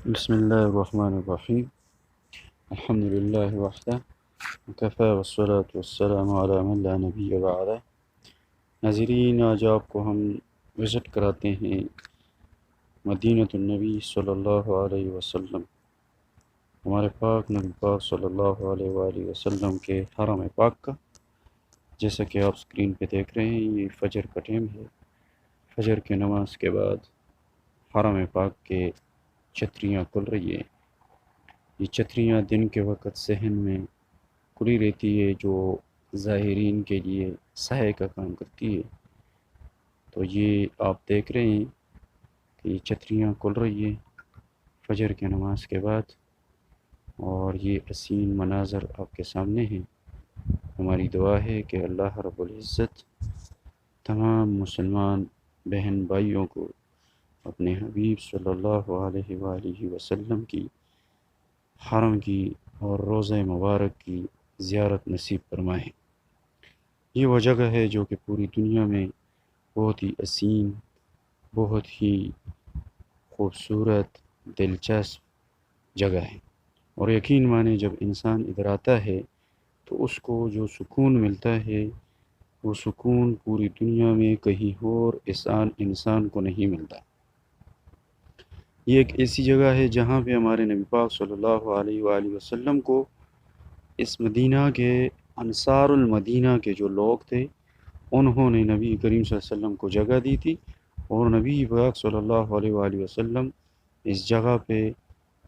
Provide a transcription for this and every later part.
بسم الله الرحمن الرحیم الحمد للہ وحدہ وکفی والصلاة والسلام علی من لا نبی بعدہ۔ ناظرین، آج آپ کو ہم وزٹ کراتے ہیں مدینۃ النبی صلی اللہ علیہ وسلم، ہمارے پاک نبی پاک صلی اللہ علیہ وآلہ وسلم کے حرم پاک کا۔ جیسا کہ آپ اسکرین پہ دیکھ رہے ہیں، یہ فجر کا ٹائم ہے۔ فجر کے نماز کے بعد حرم پاک کے چھتریاں کھل رہی ہیں۔ یہ چھتریاں دن کے وقت صحن میں کھلی رہتی ہے، جو زائرین کے لیے سایہ کا کام کرتی ہے۔ تو یہ آپ دیکھ رہے ہیں کہ یہ چھتریاں کھل رہی ہیں فجر کے نماز کے بعد، اور یہ حسین مناظر آپ کے سامنے ہیں۔ ہماری دعا ہے کہ اللہ رب العزت تمام مسلمان بہن بھائیوں کو اپنے حبیب صلی اللہ علیہ وآلہ وسلم کی حرم کی اور روضہ مبارک کی زیارت نصیب فرمائے۔ یہ وہ جگہ ہے جو کہ پوری دنیا میں بہت ہی حسین، بہت ہی خوبصورت، دلچسپ جگہ ہے، اور یقین مانے جب انسان ادھر آتا ہے تو اس کو جو سکون ملتا ہے، وہ سکون پوری دنیا میں کہیں اور انسان کو نہیں ملتا۔ یہ ایک ایسی جگہ ہے جہاں پہ ہمارے نبی پاک صلی اللہ علیہ وآلہ وسلم کو اس مدینہ کے انصار المدینہ کے جو لوگ تھے، انہوں نے نبی کریم صلی اللہ علیہ وسلم کو جگہ دی تھی، اور نبی پاک صلی اللہ علیہ وآلہ وسلم اس جگہ پہ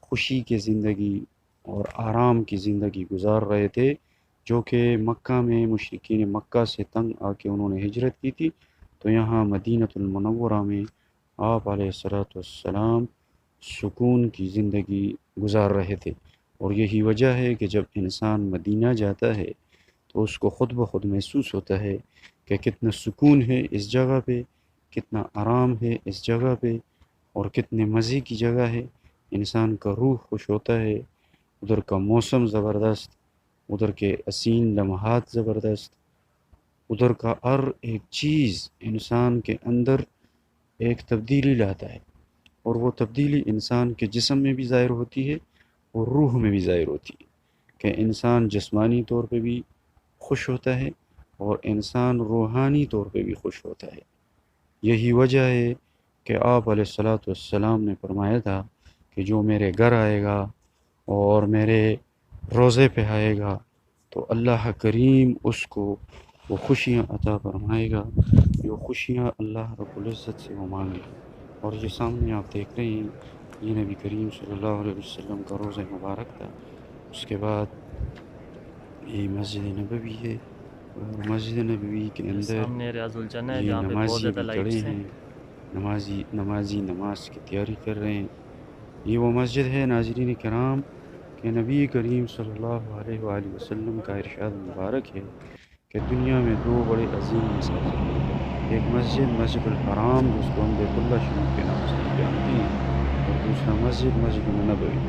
خوشی کی زندگی اور آرام کی زندگی گزار رہے تھے، جو کہ مکہ میں مشرکین مکہ سے تنگ آ کے انہوں نے ہجرت کی تھی۔ تو یہاں مدینۃ المنورہ میں آپ علیہ الصلوۃ والسلام سکون کی زندگی گزار رہے تھے، اور یہی وجہ ہے کہ جب انسان مدینہ جاتا ہے تو اس کو خود بخود محسوس ہوتا ہے کہ کتنا سکون ہے اس جگہ پہ، کتنا آرام ہے اس جگہ پہ، اور کتنے مزے کی جگہ ہے۔ انسان کا روح خوش ہوتا ہے، ادھر کا موسم زبردست، ادھر کے حسین لمحات زبردست، ادھر کا ہر ایک چیز انسان کے اندر ایک تبدیلی لاتا ہے، اور وہ تبدیلی انسان کے جسم میں بھی ظاہر ہوتی ہے اور روح میں بھی ظاہر ہوتی ہے، کہ انسان جسمانی طور پہ بھی خوش ہوتا ہے اور انسان روحانی طور پہ بھی خوش ہوتا ہے۔ یہی وجہ ہے کہ آپ علیہ الصلوۃ والسلام نے فرمایا تھا کہ جو میرے گھر آئے گا اور میرے روضے پہ آئے گا تو اللہ کریم اس کو وہ خوشیاں عطا فرمائے گا، جو خوشیاں اللہ رب العزت سے وہ مانگے۔ اور یہ سامنے آپ دیکھ رہے ہیں، یہ نبی کریم صلی اللہ علیہ وسلم کا روضہ مبارک تھا۔ اس کے بعد یہ مسجد نبوی ہے، اور مسجد نبوی کے اندر سامنے ریاض الجنہ ہے یہ جہاں پہ بہت نمازی زیادہ بھی کھڑے لائٹس ہیں۔ ہیں، نماز کی تیاری کر رہے ہیں۔ یہ وہ مسجد ہے ناظرین کرام کہ نبی کریم صلی اللہ علیہ وآلہ وسلم کا ارشاد مبارک ہے کہ دنیا میں دو بڑے عظیم مساجد ہیں، ایک مسجد الحرام جس کو ہم بیت اللہ شریف کے نام سے جانتے ہیں، اور دوسرا مسجد نبوی۔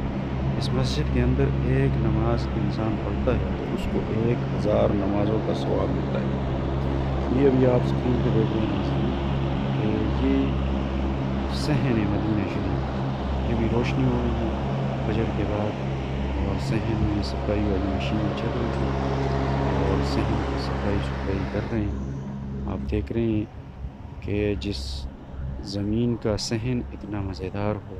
اس مسجد کے اندر ایک نماز انسان پڑھتا ہے تو اس کو 1000 نمازوں کا ثواب ملتا ہے۔ یہ ابھی آپ اسکرین پہ دیکھ رہے ہیں ناظرین کہ یہ صحن ہے مدینہ شریف، یہ بھی روشنی ہو رہی ہے فجر کے بعد، اور صحن میں صفائی والی مشینیں چل رہی ہیں اور صحن کی صفائی کر رہے ہیں۔ آپ دیکھ رہے ہیں کہ جس زمین کا صحن اتنا مزیدار ہو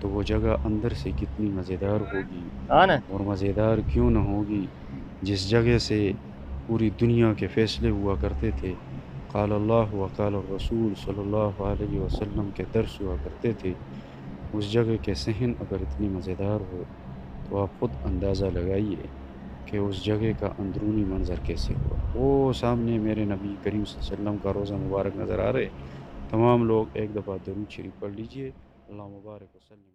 تو وہ جگہ اندر سے کتنی مزیدار ہوگی، اور مزیدار کیوں نہ ہوگی جس جگہ سے پوری دنیا کے فیصلے ہوا کرتے تھے، قال اللہ وقال الرسول صلی اللہ علیہ وسلم کے درس ہوا کرتے تھے۔ اس جگہ کے صحن اگر اتنی مزیدار ہو تو آپ خود اندازہ لگائیے کہ اس جگہ کا اندرونی منظر کیسے ہوا۔ وہ سامنے میرے نبی کریم صلی اللہ علیہ وسلم کا روضہ مبارک نظر آ رہے۔ تمام لوگ ایک دفعہ درود شریف پڑھ لیجئے۔ اللہ مبارک وسلم۔